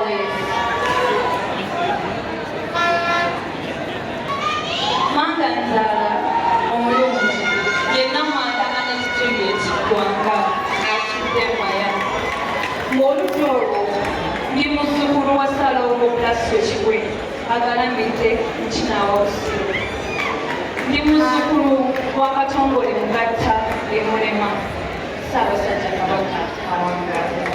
weefu. Manga Nzaala omulungi yenna mwatana n'ekituli ekiggwanga atudde mwaya. Ng'oludda olwo ndi muzzukulu wa Ssaalongo Blasio Kigwe agalamidde mu Kinaawa Busiro. Ndi muzzukulu wa Katongole Mugatta e Mulema. Ssaabasajja Kabaka awangaala.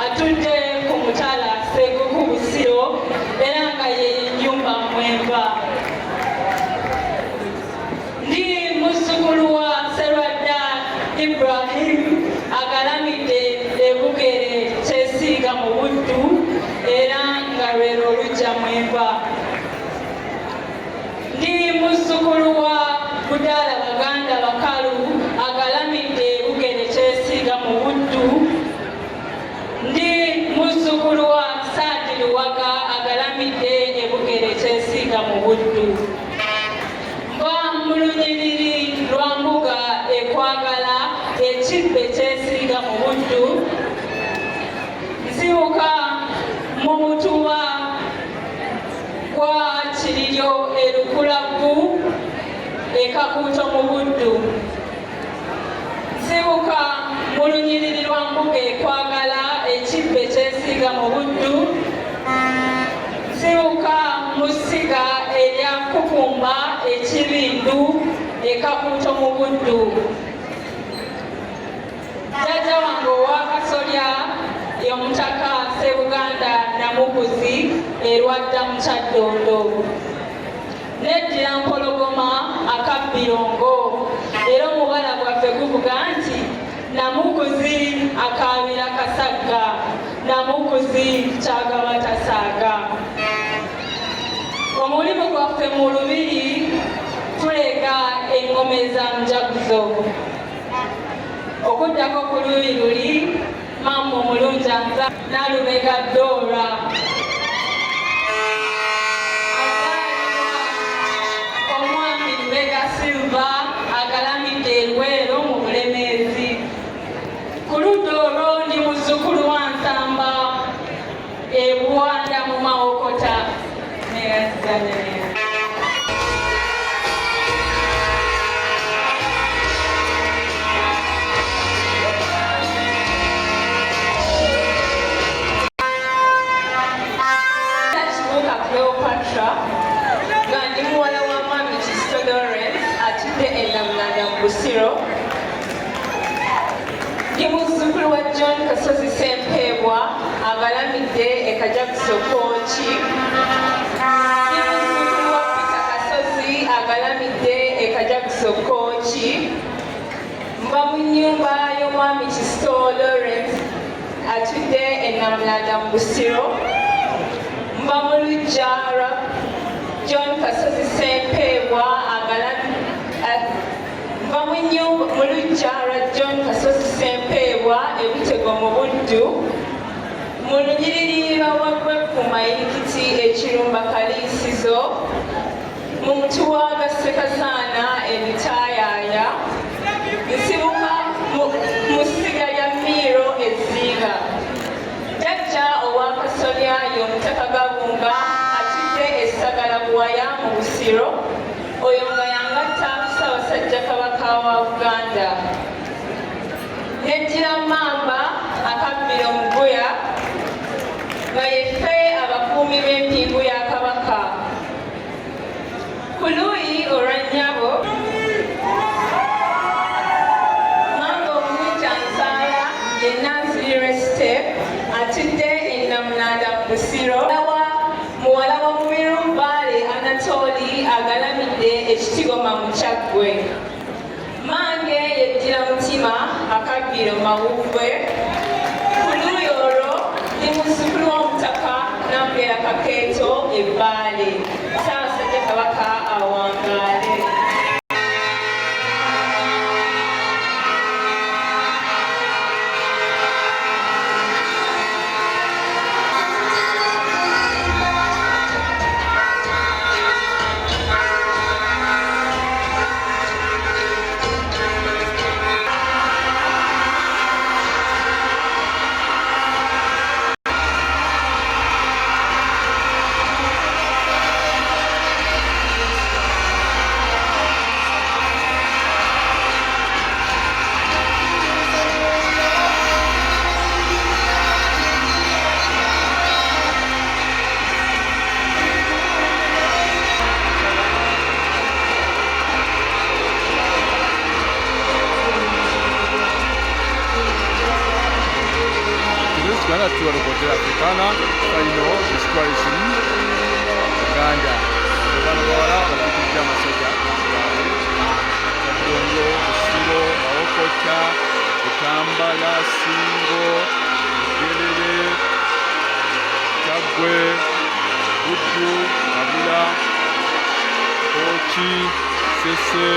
Atudde ku mutala Ssegugu Busiro era nga ye nnyumba Mwemba. Ndi muzzukulu wa Sserwadda Ibrahim agalamidde e Bugere Kyesiiga mu Buddu era nga lwero olujja Mwemba. Ndi muzzukulu wa Budaala Baganda Bakalu agalamidde e Bugere Kyesiiga mu Buddu. Ndi muzzukulu wa Saadi Luwaga agalamidde e Bugere Kyesiiga mu Buddu. Mba mu lunyiriri lwa mbuga ekwagala ekibbe Kyesiiga mu Buddu. Nsibuka mu mutuba gwa Kiriryo e Lukulabu e Kakuuto mu Buddu. Nsibuka mu lunyiriri lwa mbuga ekwagala ekibbe Kyesiiga mu Buddu. Nsibuka mu ssiga erya Kukumba Ekibindu e Kakuuto mu Buddu. Jjajja wange owa Kasolya ye Mutaka Ssebuganda Namuguzi erwadda mu Kyaddondo. Neddira Mpologoma akabbirongo era omubala gwaffe guvuga nti Namuguzi akaabira kasagga, Namuguzi kyagaba tasaaga. Omulimu gwaffe mu Lubiri tulega engoma ez'amujaguzo. Okuddako ku luuyi luli Mamma omulungi anza Nalubega Dora. Omwami Lubega Silva agalamidde e Lwero mu Bulemeezi. Ku ludda olwo ndi muzzukulu wa Nsamba e Buwanda mu Mawokota. Cleopatra nga ndi muwala wa Mwami Kizito Lawrence atudde e Namulanda mu Busiro. Ndi muzzukulu wa John Kasozi Ssempeebwa agalamidde e Kajaguzo Kooki. Ndi muzzukulu wa Peter Kasozi agalamidde e Kajaguzo Kooki. Mba mu nnyumba y'Omwami Kizito Lawrence atudde e Namulanda mu Busiro. Mba mu luggya John Kasozi Ssempeebwa mba mu luggya John Kasozi Ssempeebwa e Butego mu Buddu. Mu lunyiriri lwa Waggwe Mayirikiti Ekirumba Kaliisizo. Mu Mutuwaga Ssekazaana e Bitayaaya. Nsibuka mu ssiga lya Miiro Ezziiga. Jjajja owa Kasolya ye Omutaka Gabunga atudde e Ssagala Buwaya mu Busiro. Oyo nga yangatta Ssaabasajja Kabaka wa Buganda. Neddira Mamba akabbiro Muguya nga yeffe abakuumi b'empingu ya Kabaka. Ku luuyi olwa nnyabo Mamba omuyita Nsaaya ye Nanziri Step atudde e Munanda Busiro muwala wa Mubiru Mbale Anatoli agalamidde ekitigoma mu Kyaggwe. Mange yeddira mutima akabbiro Mawuggwe. Ku luuyi olwo ndi muzzukulu w'omutaka Nambeera Kakeeto Ebbaale. Ssaabasajja Kabaka awangaale. Tuwarokote Africana Final Exploration Uganda bano bawala bakutidde amasajja Katongo, Busiro, Mawokota, Butambala, Singo, Bugerere, Kyaggwe, Buddu, Kabula, Koki, Sese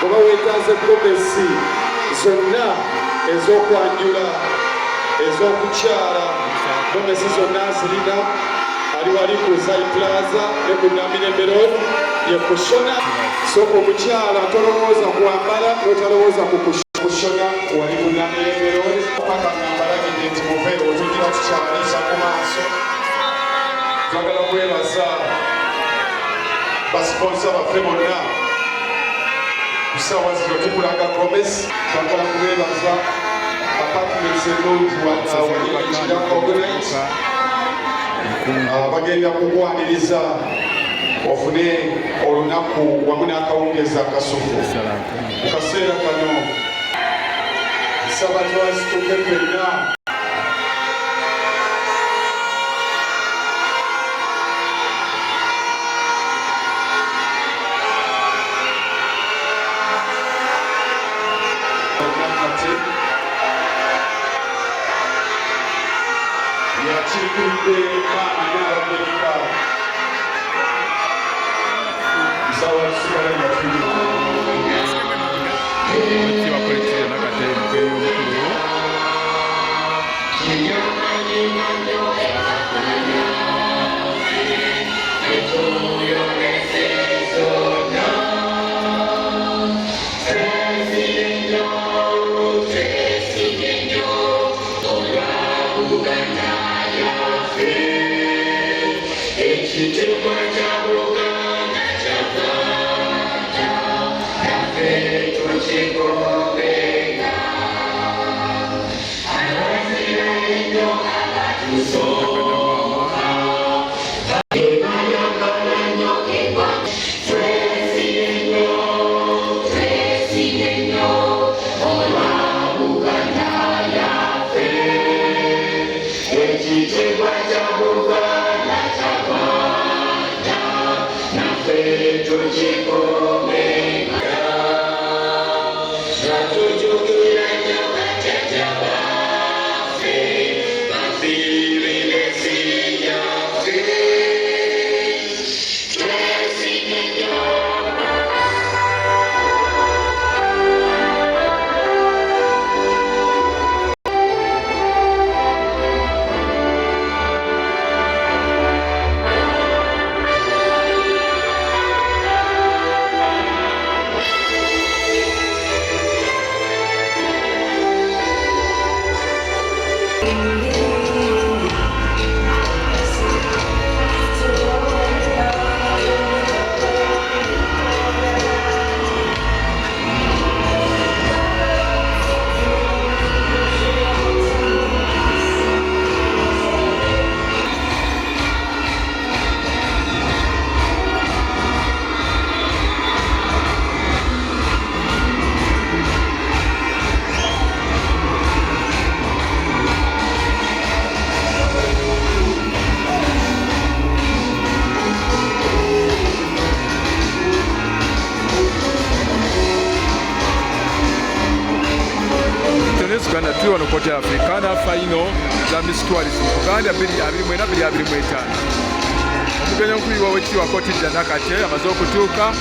oba weetaaze promesi zonna ez'okwanjula ez'okukyala promesi zonna zirina ali wali ku Zai Plaza ne ku Namirembe Road ye kushona. So omukyala tolowooza kwambala n'otalowooza ku kushona wali ku Namirembe Road paka ngambalagidde nti muve otugira tukyaliisa ku maaso. Twagala kwebaza basiponsa baffe bonna kusaawa zino tukulaga promesi. Twagala kubeebaza apartments ennungi waliikira organize bagenda kukwaniriza ofune olunaku wamu n'akawungeza akasufu mu kaseera kano. Nsaba twasituke ffenna yakirikudde maama n'abamerika nsaba tusigala nga tuli bakolekerera n'akatembe omukulu so Uganda tuli wano Court Africana final za Miss Tourism Uganda 2024-2025. Omugenyi omukulu w'ekitiibwa Kotija Nakate amaze okutuuka.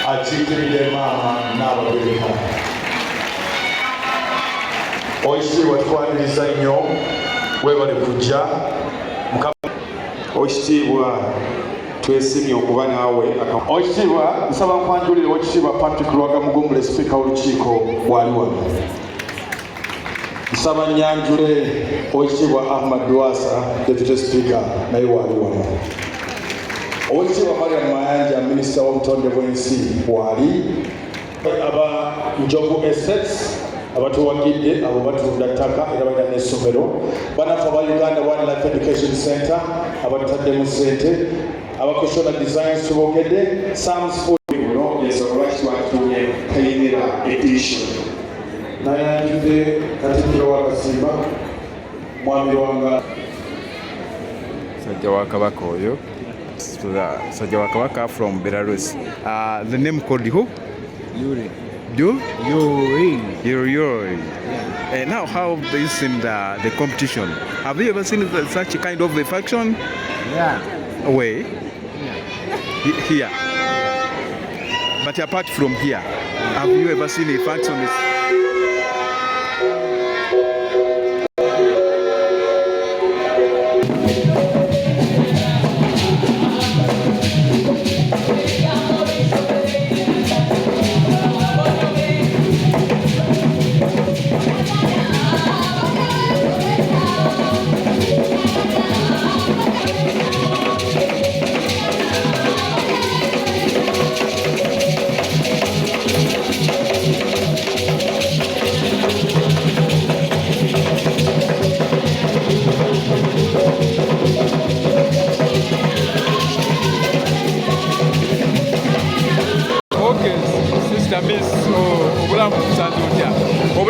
Akiikirire maama n'abagereka. Oyisibwa tukwaniriza nnyo weebale kujja. Oyisibwa twesimye okuba naawe. Oyisibwa nsaba nkwanjulire Oyisibwa Patrick Lwagamugumbule Sipiika w'olukiiko wali wano. Nsaba nnyanjule Oyisibwa Ahmad Dwasa Deputy Speaker naye wali wano. Oyisibwa Mariam Mayanja Minisita w'obutonde bw'ensi wali. Aba Njogu Estates abatuwagidde abo batunda ttaka era balina n'essomero. Bannaffe aba Uganda Wildlife Education Center abatadde ssente. Aba Kushona Designs tubogedde. Sam's Food is a right to a pioneer edition. Nayanjudde Katikkiro wa Kasimba mwami wanga Sajja wa Kabaka oyo. Sajja wa Kabaka from Belarus. The name called who? Yuri. Yuri. Yuri. Yeah. Now, how have you seen the competition? Have you ever seen such a kind of a function? Yeah. Away? Yeah. Here. But apart from here, have you ever seen a function?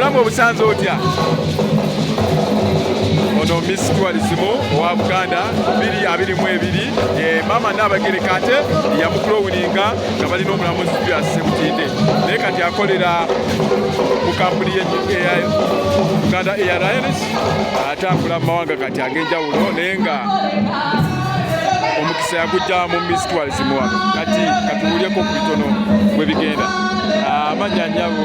obulamu obusanze otya? Ono Miss Tourism owa Buganda 2022 Mama Nabagereka ate yamukulowuninga nga balina omulamuzi Julius Ssebutinde naye kati akolera ku kampuni ye Uganda Airlines atambula mu mawanga kati ag'enjawulo naye nga omukisa yagujja mu Miss Tourism wano kati katuwulyeko ku bitono bwe bigenda amanya nnyabo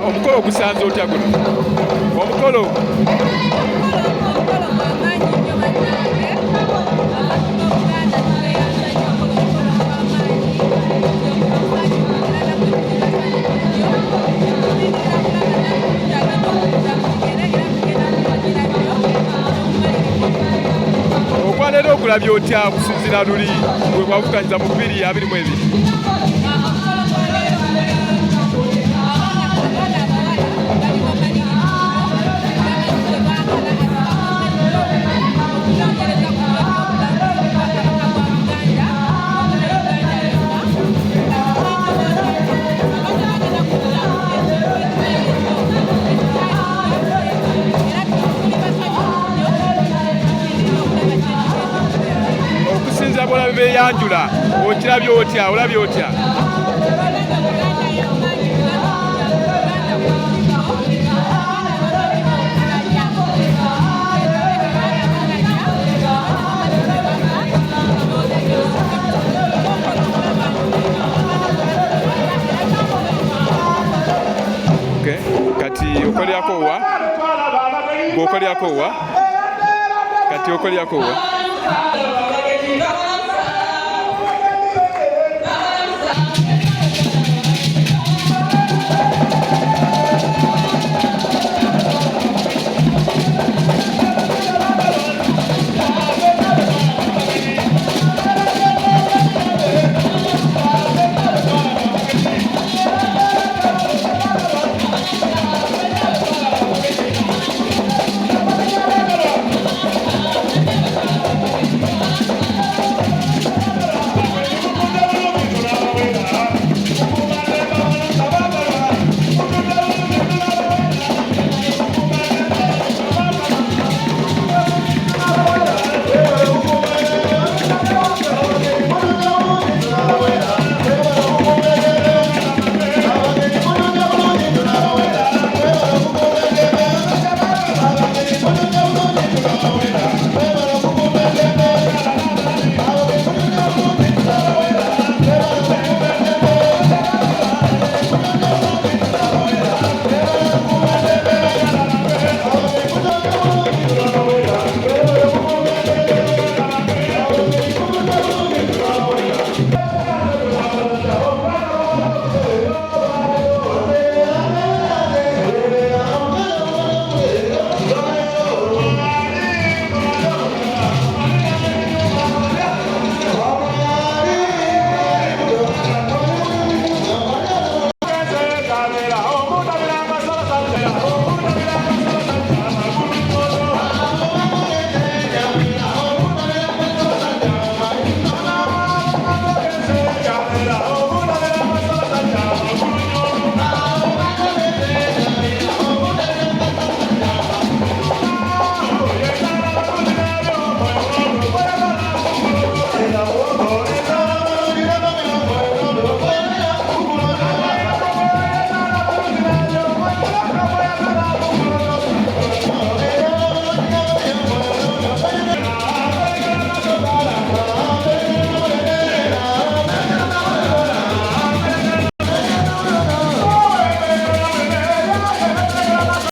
omukolo gusanze otya guno omukolo okwaleero okulabya otya okusinziira luli bwe bwavuganyiza mu 2022 beyanjula okirabye otya olabye otya kati okolyako wa bw'okolyako wa kati okolyako wa